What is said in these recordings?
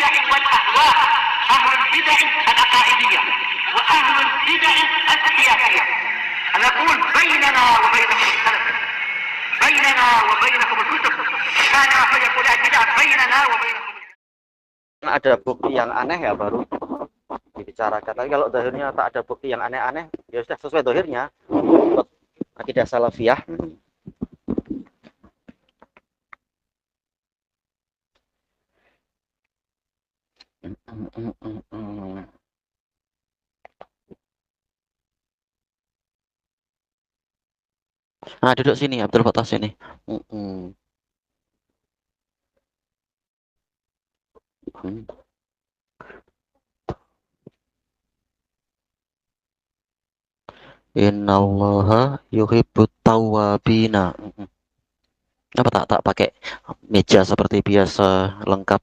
البدع والأهواء، أهل البدع العقائدية وأهل البدع السياسية. نقول بيننا وبينكم السلف، بيننا وبينكم الكتب، كان فيقول البدع بيننا وبينكم. Ada bukti yang aneh ya baru dibicarakan. Tapi kalau zahirnya tak ada bukti yang aneh-aneh, ya sudah sesuai zahirnya. Akidah salafiyah. Nah, duduk sini Abdul Fattah sini. Innallaha yuhibbut tawwabina. Apa tak pakai meja seperti biasa lengkap.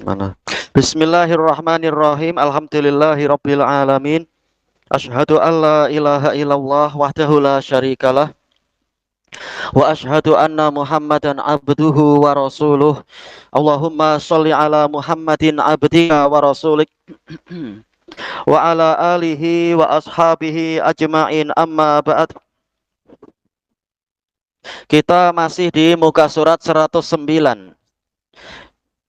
Mana? Bismillahirrahmanirrahim. Alhamdulillahirabbil alamin. Asyhadu an la ilaha illallah wahdahu la syarikalah. Wa asyhadu anna Muhammadan abduhu wa rasuluh. Allahumma sholli ala Muhammadin abdika wa rasulik. Wa ala alihi wa ashabihi ajma'in, amma ba'd. Kita masih di muka surat 109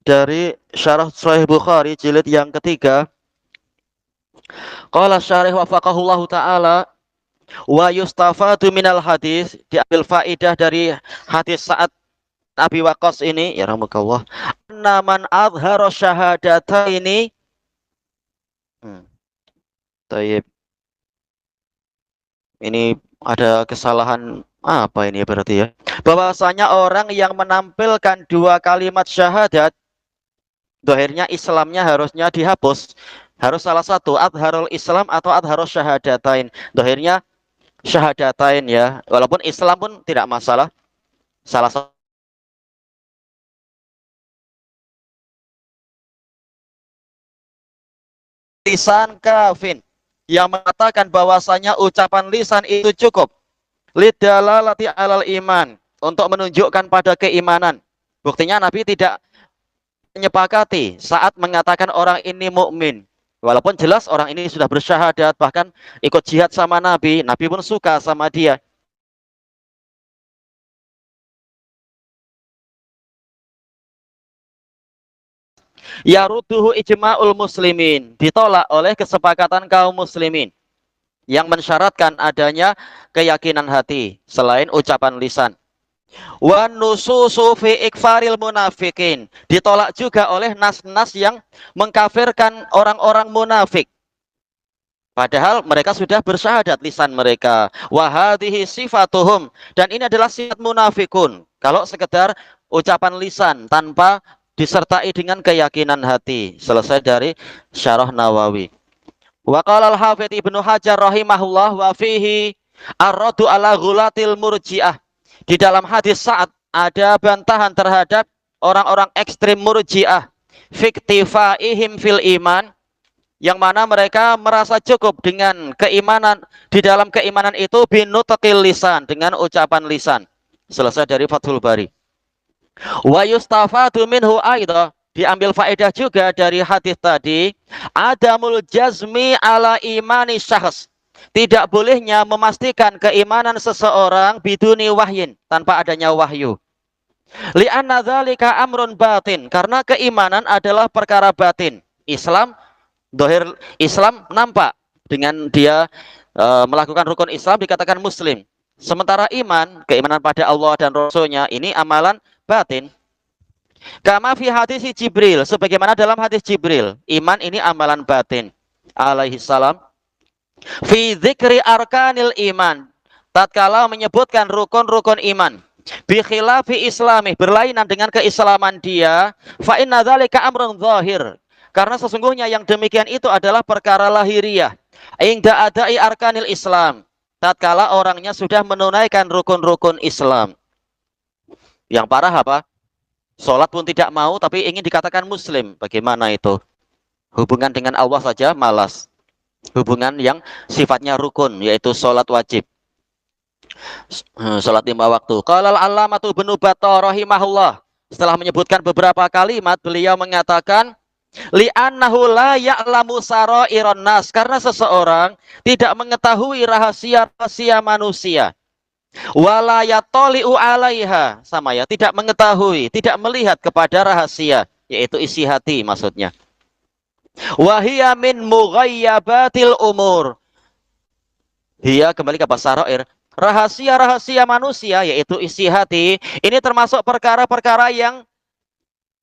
dari Syarah Sahih Bukhari jilid yang ketiga. Qala syarih wafaqahullahu ta'ala, wa yustafadu minal hadis, diambil faidah dari hadis Sa'ad Abi Waqqas ini, ya rahmukallah, anna man azhara syahadataini. Taib. Ini ada kesalahan apa ini berarti ya? Bahwasanya orang yang menampilkan dua kalimat syahadat, dohirnya Islamnya harusnya dihapus. Harus salah satu, adharul Islam atau adharul syahadatain. Dohirnya syahadatain ya. Walaupun Islam pun tidak masalah. Salah satu. Lisan kafin yang mengatakan bahwasanya ucapan lisan itu cukup. Lidalalati alal iman, untuk menunjukkan pada keimanan. Buktinya Nabi tidak menyepakati saat mengatakan orang ini mukmin. Walaupun jelas orang ini sudah bersyahadat, bahkan ikut jihad sama Nabi, Nabi pun suka sama dia. Yaruduhu ijma'ul muslimin, ditolak oleh kesepakatan kaum muslimin yang mensyaratkan adanya keyakinan hati selain ucapan lisan. Wa nususu fi ikfaril munafikin, ditolak juga oleh nas-nas yang mengkafirkan orang-orang munafik. Padahal mereka sudah bersyahadat lisan mereka. Wa hadhihi sifatuhum, dan ini adalah sifat munafikun. Kalau sekedar ucapan lisan tanpa disertai dengan keyakinan hati. Selesai dari Syarah Nawawi. Wa qala al-Hafidz Ibnu Hajar rahimahullah wa fihi ar-raddu ala ghulatil murji'ah. Di dalam hadis Sa'ad ada bantahan terhadap orang-orang ekstrim murji'ah, fiktifaihim fil iman, yang mana mereka merasa cukup dengan keimanan, di dalam keimanan itu binutqil lisan, dengan ucapan lisan. Selesai dari Fathul Bari. Wa yustafadu minhu aidha, diambil faedah juga dari hadis tadi, adamul jazmi ala imani syakhs, tidak bolehnya memastikan keimanan seseorang biduni wahyin, tanpa adanya wahyu. Li'anna dzalika amrun batin, karena keimanan adalah perkara batin. Islam, dohir Islam nampak, dengan dia melakukan rukun Islam dikatakan muslim. Sementara iman, keimanan pada Allah dan Rasulnya, ini amalan batin. Kama fi hadis Jibril, sebagaimana dalam hadis Jibril, iman ini amalan batin. Alaihi salam. Fi dzikri arkanil iman, tatkala menyebutkan rukun-rukun iman, bi khilafi islami, berlainan dengan keislaman dia, fa inna dzalika amrun zahir, karena sesungguhnya yang demikian itu adalah perkara lahiriah. Ingda adai arkanil Islam, tatkala orangnya sudah menunaikan rukun-rukun Islam. Yang parah apa? Sholat pun tidak mau tapi ingin dikatakan muslim. Bagaimana itu? Hubungan dengan Allah saja malas. hubungan yang sifatnya rukun, yaitu sholat wajib. Sholat 5 waktu. Qala al-allamatu Ibnu Battah rahimahullah. Setelah menyebutkan beberapa kalimat, beliau mengatakan, li'annahu la ya'lamu sarairon nas, karena seseorang tidak mengetahui rahasia-rahasia manusia. Wala yatoli'u 'alaiha, sama ya, tidak mengetahui, tidak melihat kepada rahasia, yaitu isi hati maksudnya. Wa hiya min mughayyabatil umur. Dia kembali ke sarair. Rahasia-rahasia manusia, yaitu isi hati, ini termasuk perkara-perkara yang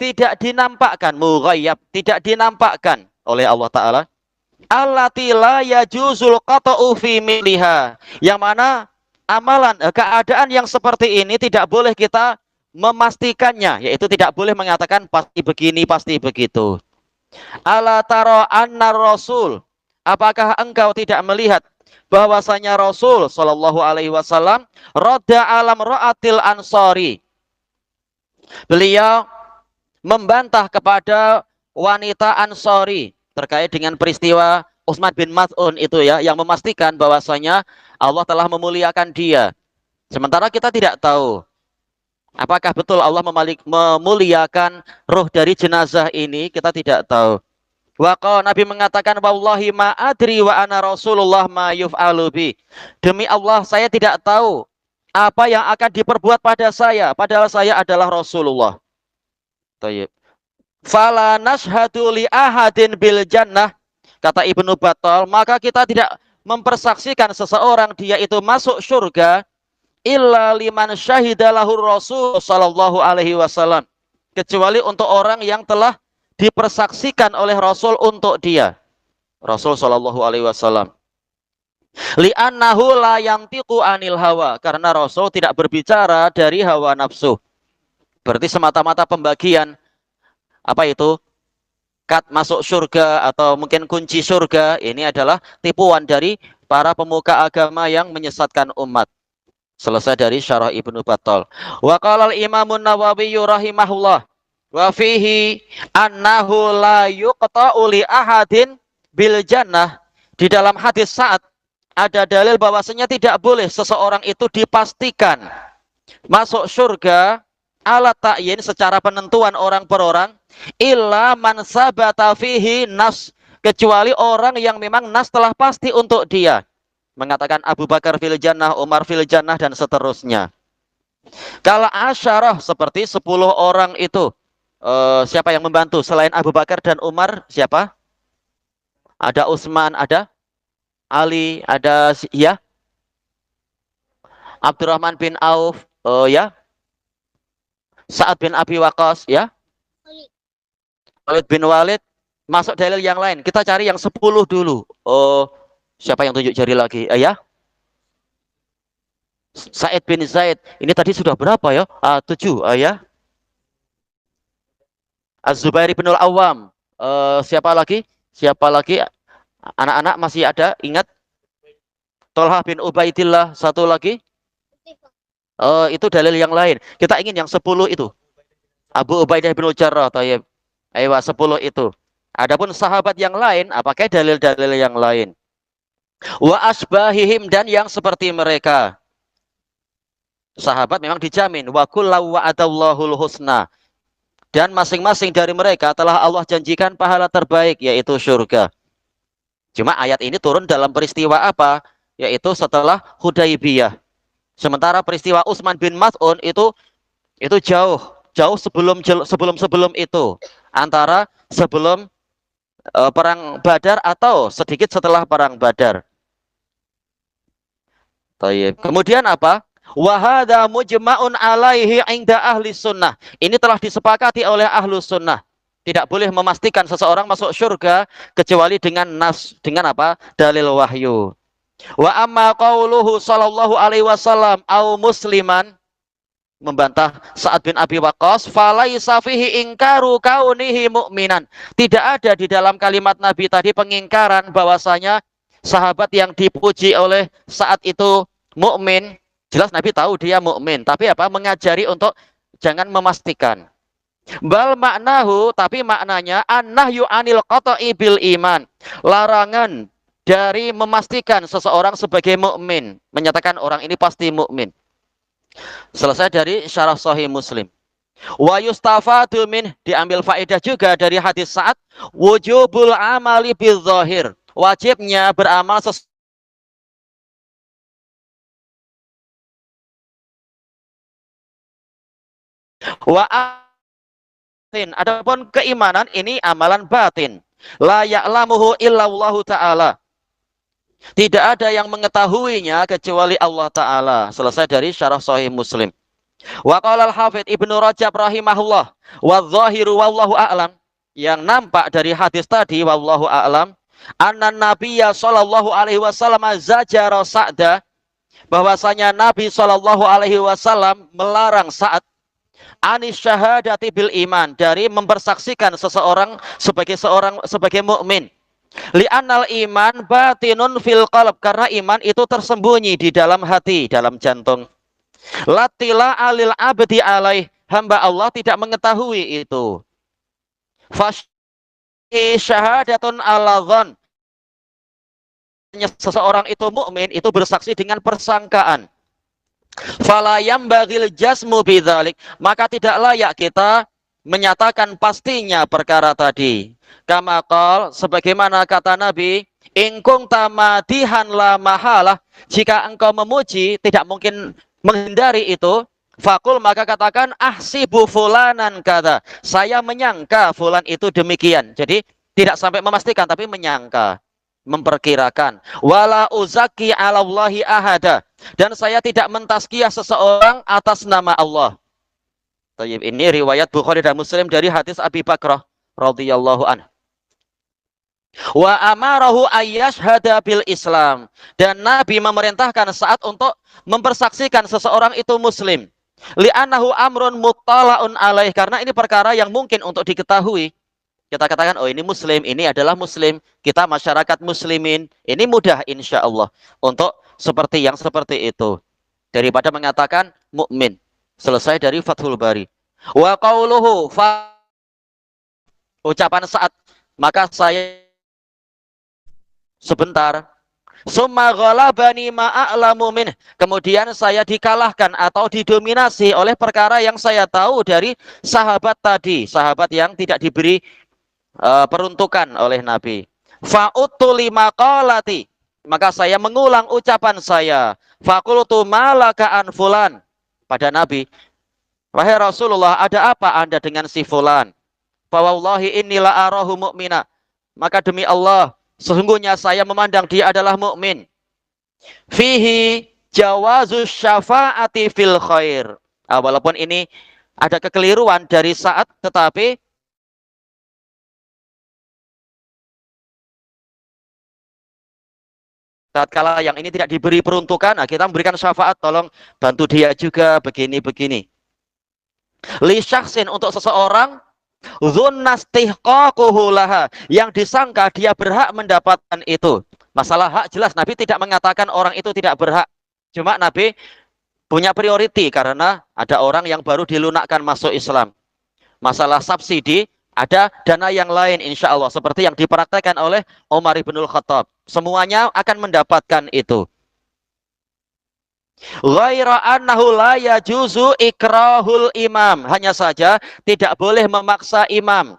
tidak dinampakkan, mughayyab, tidak dinampakkan oleh Allah Ta'ala. Allati la yajuzul qata'u fi miliha, yang mana amalan, keadaan yang seperti ini tidak boleh kita memastikannya, yaitu tidak boleh mengatakan pasti begini, pasti begitu. Ala taro anna rasul, apakah engkau tidak melihat bahwasanya Rasul Shallallahu Alaihi Wasallam roda alam ro'atil ansori, beliau membantah kepada wanita Ansori terkait dengan peristiwa Utsman bin Maz'un itu ya, yang memastikan bahwasanya Allah telah memuliakan dia. Sementara kita tidak tahu apakah betul Allah memuliakan ruh dari jenazah ini, kita tidak tahu. Waqa, Nabi mengatakan, wallahi ma adri wa ana Rasulullah ma yuf'alu bi. Demi Allah, saya tidak tahu apa yang akan diperbuat pada saya, padahal saya adalah Rasulullah. Tayyib. Fala nashhadu li ahadin bil jannah, kata Ibnu Battal, maka kita tidak mempersaksikan seseorang dia itu masuk surga illa liman syahida lahu Rasul sallallahu alaihi wasallam, kecuali untuk orang yang telah dipersaksikan oleh Rasul untuk dia, Rasul sallallahu alaihi wasallam. Li'annahu la yantiqu anil hawa, karena Rasul tidak berbicara dari hawa nafsu. Berarti semata-mata pembagian apa itu? Kat masuk surga atau mungkin kunci surga, ini adalah tipuan dari para pemuka agama yang menyesatkan umat. Selesai dari syarah Ibnu Battal. Wa qala al-Imam an-Nawawi rahimahullah, wa fihi annahu la yuqta'u li ahadin bil jannah. Di dalam hadis Sa'ad ada dalil bahwasanya tidak boleh seseorang itu dipastikan masuk surga ala ta'yin, secara penentuan orang per orang, illa man sabata fihi nas, kecuali orang yang memang nas telah pasti untuk dia. Mengatakan Abu Bakar fil jannah, Umar fil jannah, dan seterusnya. Kalau asyarah seperti 10 orang itu, siapa yang membantu selain Abu Bakar dan Umar? Siapa? Ada Utsman, ada Ali, ada ya Abdurrahman bin Auf, ya Sa'ad bin Abi Waqqas, ya Khalid bin Walid. Masuk dalil yang lain, kita cari yang 10 dulu. Siapa yang tunjuk jari lagi? Ya Sa'id bin Zaid. Ini tadi sudah berapa ya? 7, ya Az-Zubair bin Al-Awwam. Siapa lagi? Siapa lagi? Anak-anak masih ada? Ingat? Tolha bin Ubaidillah. Satu lagi? Itu dalil yang lain. Kita ingin yang 10 itu. Abu Ubaidah bin Jarrah. Tayyib. Ayo 10 itu. Adapun sahabat yang lain, pakai dalil-dalil yang lain. Wa asbahihim, dan yang seperti mereka. Sahabat memang dijamin. Wa kullu wa'adallahul husna. Dan masing-masing dari mereka telah Allah janjikan pahala terbaik, yaitu surga. Cuma ayat ini turun dalam peristiwa apa? Yaitu setelah Hudaybiyah. Sementara peristiwa Utsman bin Maz'un itu jauh sebelum itu. Antara sebelum perang Badar atau sedikit setelah perang Badar. Kemudian apa? Wahada mujma'un alaihi inda ahli sunnah. Ini telah disepakati oleh ahlu sunnah. Tidak boleh memastikan seseorang masuk surga kecuali dengan nas, dengan apa? Dalil wahyu. Wa amma qauluhu sallallahu alaihi wasallam au musliman, membantah Sa'ad bin Abi Waqqas, falaisa fihi ingkaru kaunihi mu'minan. Tidak ada di dalam kalimat Nabi tadi pengingkaran bahwasanya sahabat yang dipuji oleh Sa'ad itu mukmin. Jelas Nabi tahu dia mukmin, tapi apa? Mengajari untuk jangan memastikan. Bal maknahu, tapi maknanya annahyu anil qata'i bil iman. Larangan dari memastikan seseorang sebagai mukmin, menyatakan orang ini pasti mukmin. Selesai dari syarah Sahih Muslim. Wa yustafadu min, diambil faedah juga dari hadis Sa'ad, wujubul amali bil zahir, wajibnya beramal wa batin. Adapun keimanan ini amalan batin. La ya'lamuhu illallahu ta'ala. Tidak ada yang mengetahuinya kecuali Allah Ta'ala. Selesai dari syarah Sahih Muslim. Wa qala al-Hafidz Ibnu Rajab rahimahullah, wa dhahiru wallahu a'lam, yang nampak dari hadis tadi wallahu a'lam, anna nabiyya sallallahu alaihi wasallam zajara Sa'da, bahwasanya Nabi sallallahu alaihi wasallam melarang Sa'ad anis syahadati bil iman, dari mempersaksikan seseorang sebagai mukmin. Li'annal iman batinun fil qalb, karena iman itu tersembunyi di dalam hati, dalam jantung. Latila alil abdi alaih, hamba Allah tidak mengetahui itu. Fasyi syahadatun ala dhon, seseorang itu mukmin itu bersaksi dengan persangkaan. Fala yambagil jasmu bidzalik, maka tidak layak kita menyatakan pastinya perkara tadi. Kama qol, sebagaimana kata Nabi, in kunta madihan la mahalah, jika engkau memuji tidak mungkin menghindari itu. Fakul, maka katakan ahsibu fulanan kata, saya menyangka fulan itu demikian. Jadi tidak sampai memastikan tapi menyangka, memperkirakan. Wala uzaki alallahi ahada, dan saya tidak mentazkiyah seseorang atas nama Allah. Ini riwayat Bukhari dan Muslim dari hadis Abi Bakrah radhiyallahu anhu. Wa amarahu ayyashhada bil Islam, dan Nabi memerintahkan Sa'ad untuk mempersaksikan seseorang itu muslim. Li'annahu amrun muttala'un alaih, karena ini perkara yang mungkin untuk diketahui. Kita katakan, oh ini muslim, ini adalah muslim, kita masyarakat muslimin, ini mudah insya Allah untuk seperti itu, daripada mengatakan mukmin. Selesai dari Fathul Bari. Wa qauluhu, ucapan Sa'ad, maka saya sebentar, summa ghalabani ma'a'lamu min, kemudian saya dikalahkan atau didominasi oleh perkara yang saya tahu dari sahabat tadi, sahabat yang tidak diberi peruntukan oleh Nabi. Fa'utu lima qalati, maka saya mengulang ucapan saya. Faqultu malaka an fulan, pada Nabi, wahai Rasulullah, ada apa Anda dengan si fulan? Fa wallahi inni la arahu mu'mina, maka demi Allah, sesungguhnya saya memandang dia adalah mukmin. Fihi jawazus syafa'ati fil khair. Walaupun ini ada kekeliruan dari Sa'ad, tetapi tatkala yang ini tidak diberi peruntukan, nah kita memberikan syafaat, tolong bantu dia juga begini-begini. Li syakhsin, untuk seseorang, dzunastihqaquhu laha, yang disangka dia berhak mendapatkan itu. Masalah hak jelas Nabi tidak mengatakan orang itu tidak berhak. Cuma Nabi punya priority karena ada orang yang baru dilunakkan masuk Islam. Masalah subsidi, ada dana yang lain insya Allah, seperti yang dipraktekkan oleh Umar ibnul Khattab. Semuanya akan mendapatkan itu. Ghaira annahu la yajuzu ikrahul imam, hanya saja tidak boleh memaksa imam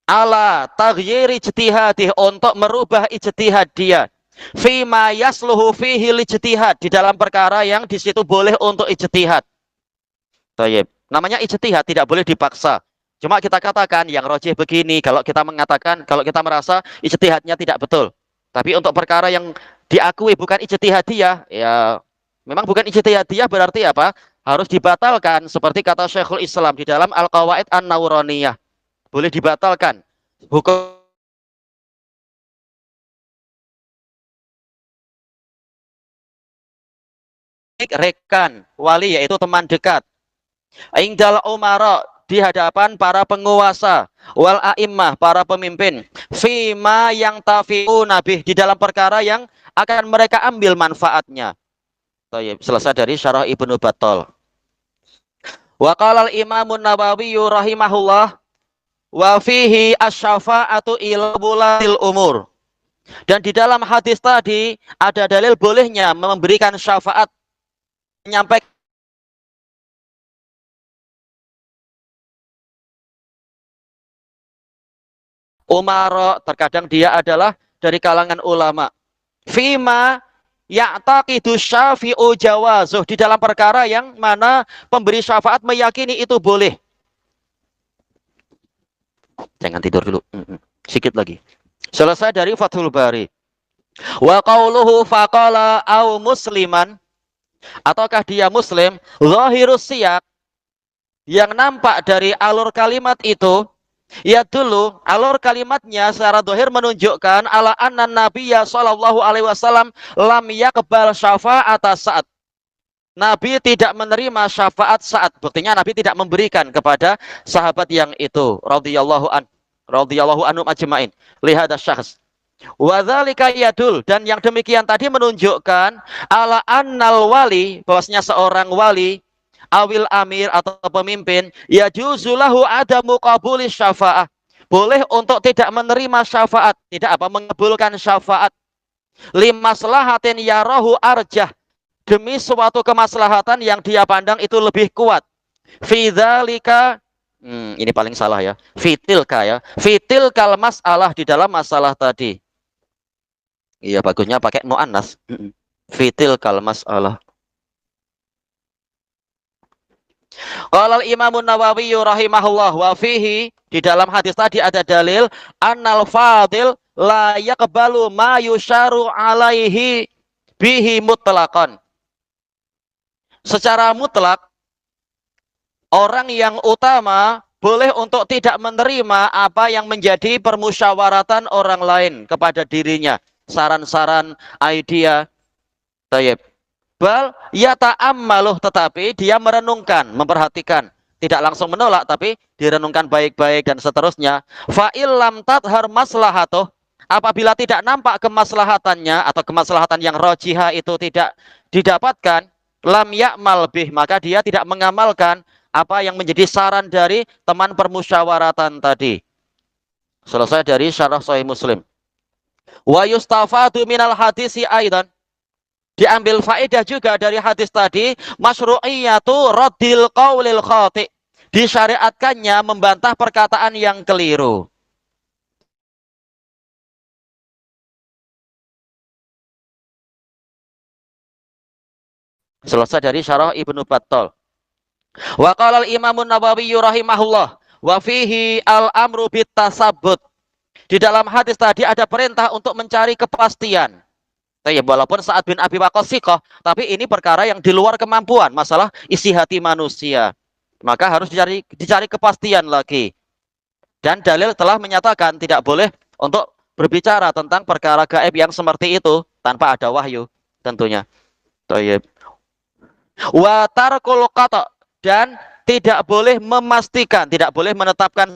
ala taghyiri ijtihadih, untuk merubah ijtihad dia, fima yasluhu fihi ijtihad, di dalam perkara yang di situ boleh untuk ijtihad. Tayyib. Namanya ijtihad tidak boleh dipaksa. Cuma kita katakan yang rajih begini, kalau kita mengatakan, kalau kita merasa ijtihadnya tidak betul. Tapi untuk perkara yang diakui bukan ijtihadiyah, ya memang bukan ijtihadiyah, berarti apa? Harus dibatalkan, seperti kata Syekhul Islam di dalam Al-Qawaid An-Nawraniyah. Boleh dibatalkan. Hukum rekan wali, yaitu teman dekat. Indal umara, di hadapan para penguasa, wal a'immah, para pemimpin, fima yang tafi'u nabih, di dalam perkara yang akan mereka ambil manfaatnya. Selesai dari syarah Ibnu Battal. Wa qala al-Imam an-Nawawi rahimahullah, wa fihi asy-syafa'atu ila bulatil umur, Dan di dalam hadis tadi ada dalil bolehnya memberikan syafaat, menyampaikan umara, terkadang dia adalah dari kalangan ulama. Fima ya'taqidu syafi'u jawazuh, di dalam perkara yang mana pemberi syafaat meyakini itu boleh. Jangan tidur dulu. Sedikit lagi. Selesai dari Fathul Bari. Wa qauluhu faqala au musliman, ataukah dia muslim, zahirus siyak, yang nampak dari alur kalimat itu, ya dulu alur kalimatnya secara zahir menunjukkan ala anna nabiyya sallallahu alaihi wasallam lam yaqbal syafa'ata saat. Nabi tidak menerima syafaat saat. Buktinya Nabi tidak memberikan kepada sahabat yang itu radhiyallahu anhum ajmain. Lihada syakhs. Wa dzalika yadul, dan yang demikian tadi menunjukkan ala annal wali, bahwasanya seorang wali awil amir atau pemimpin ya juzulahu adamu qabuli syafa'ah, boleh untuk tidak menerima syafaat, tidak mengabulkan syafaat, limaslahatin yarahu arjah, demi suatu kemaslahatan yang dia pandang itu lebih kuat. Fi dzalika, ini paling salah ya, fitilka ya, fitilkal masalah, di dalam masalah tadi. Iya, bagusnya pakai muannas. Fitilkal masalah. Qala al-Imam Nawawi rahimahullah wa fihi, di dalam hadis tadi ada dalil annal fadil la yaqbalu ma yusharu alaihi bihi mutlaqan. Secara mutlak orang yang utama boleh untuk tidak menerima apa yang menjadi permusyawaratan orang lain kepada dirinya, saran-saran, idea. Tayyib. Bal yata'ammaluh, tetapi dia merenungkan, memperhatikan, tidak langsung menolak tapi direnungkan baik-baik dan seterusnya. Fa illam tadhar maslahatuh, apabila tidak nampak kemaslahatannya atau kemaslahatan yang rajihah itu tidak didapatkan, lam ya'mal bih, maka dia tidak mengamalkan apa yang menjadi saran dari teman permusyawaratan tadi. Selesai dari syarah Sahih Muslim. Wa yustafadu minal hadisi aidan, diambil faedah juga dari hadis tadi, masyru'iyatu raddil qaulil khati', disyariatkannya membantah perkataan yang keliru. Selesai dari syarah Ibnu Battal. Wa qala al-Imam Nawawi rahimahullah wa fihi al-amru bit tasabbut, di dalam hadis tadi ada perintah untuk mencari kepastian. Ya, walaupun Sa'ad bin Abi Waqqas siqah, tapi ini perkara yang di luar kemampuan, masalah isi hati manusia. Maka harus dicari kepastian lagi. Dan dalil telah menyatakan tidak boleh untuk berbicara tentang perkara gaib yang seperti itu tanpa ada wahyu tentunya. Tayyib. Wa tarkul qata', dan tidak boleh memastikan, tidak boleh menetapkan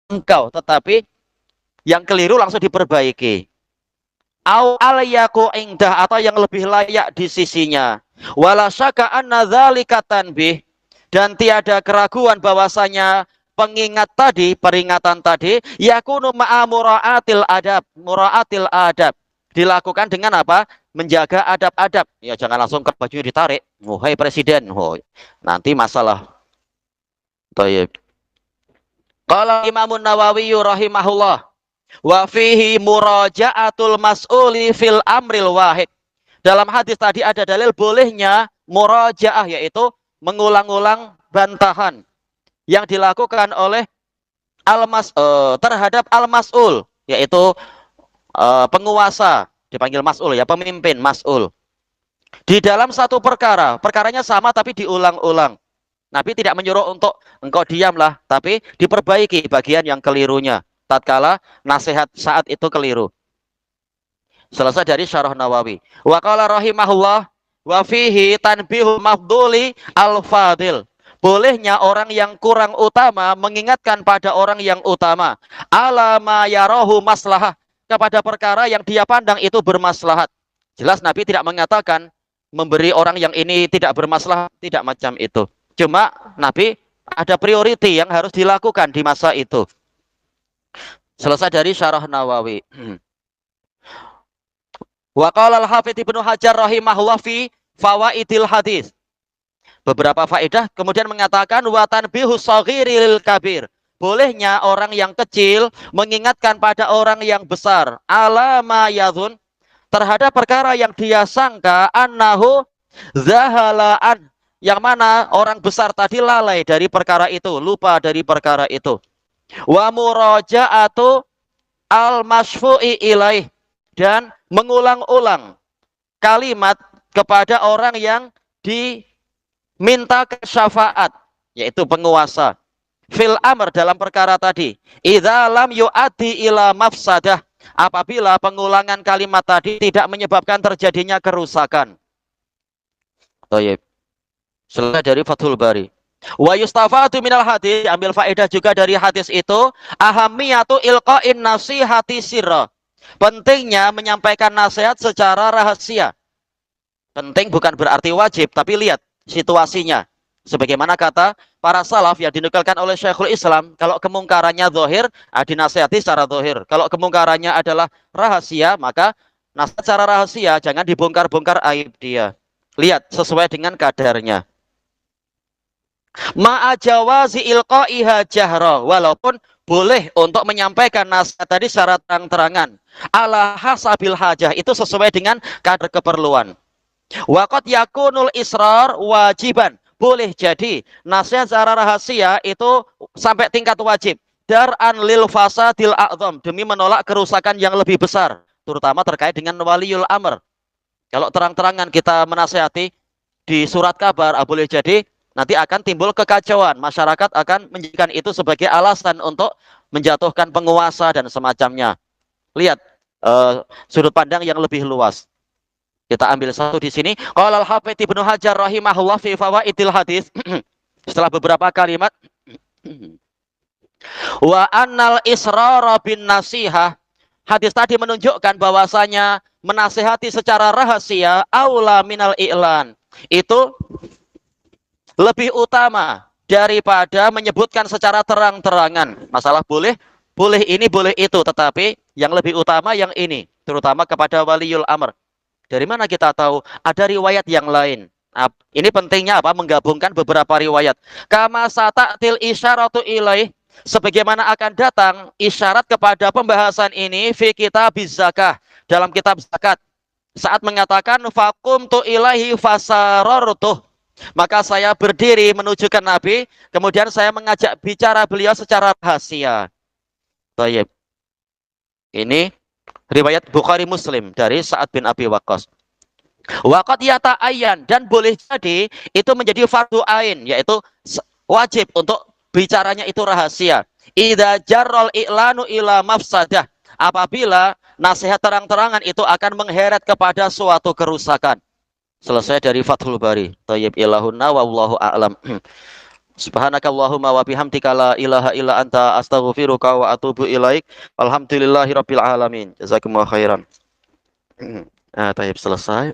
engkau, tetapi yang keliru langsung diperbaiki. Au alayaku indah, atau yang lebih layak di sisinya. Wala syaka anna dzalika tanbih, dan tiada keraguan bahwasanya pengingat tadi, peringatan tadi, yakunu ma'a mura'atil adab, dilakukan dengan apa? Menjaga adab-adab. Ya, jangan langsung ke bajunya ditarik. Hai presiden, nanti masalah. Tayyib. Qala Imam Nawawi rahimahullah wa fihi muraja'atul mas'uli fil amril wahid. Dalam hadis tadi ada dalil bolehnya muraja'ah, yaitu mengulang-ulang bantahan yang dilakukan oleh terhadap al-mas'ul, yaitu penguasa, dipanggil mas'ul ya, pemimpin mas'ul. Di dalam satu perkara, perkaranya sama tapi diulang-ulang. Nabi tidak menyuruh untuk engkau diamlah, tapi diperbaiki bagian yang kelirunya tatkala nasihat saat itu keliru. Selesai dari syarah Nawawi. Wa qala rahimahullah wa fihi tanbihul mafduli al-fadil, bolehnya orang yang kurang utama mengingatkan pada orang yang utama, ala ma yarahu maslahah, kepada perkara yang dia pandang itu bermaslahat. Jelas Nabi tidak mengatakan memberi orang yang ini tidak bermaslahat, tidak macam itu. Cuma Nabi Ada priority yang harus dilakukan di masa itu. Selesai dari Syarah Nawawi. Wa qala al-Hafidz Ibnu Hajar rahimahullah fi fawaidil hadis. Beberapa faedah kemudian mengatakan wa tanbihus shaghiri lil kabir. Bolehnya orang yang kecil mengingatkan pada orang yang besar ala ma yadhun terhadap perkara yang dia sangka annahu zahalaan, yang mana orang besar tadi lalai dari perkara itu, lupa dari perkara itu. Wa muraja'atu al-masfu'i ilaih, dan mengulang-ulang kalimat kepada orang yang diminta syafaat, yaitu penguasa. Fil amr, dalam perkara tadi. Idza lam yu'addi ila mafsadah, apabila pengulangan kalimat tadi tidak menyebabkan terjadinya kerusakan. Baik. Selesai dari Fathul Bari. Wa yustafadu minal hadis, ambil faedah juga dari hadis itu, ahamiyatu ilqa'in nasihati sirra. Pentingnya menyampaikan nasihat secara rahasia. Penting bukan berarti wajib, tapi lihat situasinya. Sebagaimana kata para salaf yang dinukulkan oleh Syekhul Islam, kalau kemungkarannya zahir, dinasihati secara zahir. Kalau kemungkarannya adalah rahasia, maka nasihat secara rahasia, jangan dibongkar-bongkar aib dia. Lihat sesuai dengan kadarnya. Ma'ajawazi ilqa'iha jahra, walaupun boleh untuk menyampaikan nasihat tadi secara terang-terangan. Ala hasabil hajah, itu sesuai dengan kadar keperluan. Waqad yakunul israr wajiban, boleh jadi nasihat secara rahasia itu sampai tingkat wajib. Dar'an lil fasadil a'zam, demi menolak kerusakan yang lebih besar, terutama terkait dengan waliul amr. Kalau terang-terangan kita menasihati di surat kabar, boleh jadi nanti akan timbul kekacauan. Masyarakat akan menjadikan itu sebagai alasan untuk menjatuhkan penguasa dan semacamnya. Lihat sudut pandang yang lebih luas. Kita ambil satu di sini. Qala al-Hafidz Ibnu Hajar rahimahullah fi fawaidil hadis. Setelah beberapa kalimat, wa annal israra bin nasihah. Hadis tadi menunjukkan bahwasanya menasihati secara rahasia aula minal i'lan. Itu lebih utama daripada menyebutkan secara terang-terangan. Masalah boleh ini, boleh itu, tetapi yang lebih utama yang ini, terutama kepada waliul amr. Dari mana kita tahu? Ada riwayat yang lain. Ini pentingnya apa? Menggabungkan beberapa riwayat. Kama sata'til isyaratu ilaih, sebagaimana akan datang isyarat kepada pembahasan ini fi kitabiz zakah, dalam kitab zakat. Saat mengatakan faqumtu ilaihi fasarartuh, maka saya berdiri menuju ke Nabi, kemudian saya mengajak bicara beliau secara rahasia. Baik. Ini riwayat Bukhari Muslim dari Sa'ad bin Abi Waqqas. Waqad yata'ayyan, dan boleh jadi itu menjadi fardu ain, yaitu wajib untuk bicaranya itu rahasia. Idza jarral i'lanu ila mafsadah, apabila nasihat terang-terangan itu akan mengheret kepada suatu kerusakan. Selesai dari Fathul Bari. Thayyib ilahunna wallahu a'lam. Subhanakallahumma wa bihamdika la ilaha illa anta astaghfiruka wa atubu ilaik. Alhamdulillahirabbil alamin. Jazakumullahu khairan. Thayyib, selesai.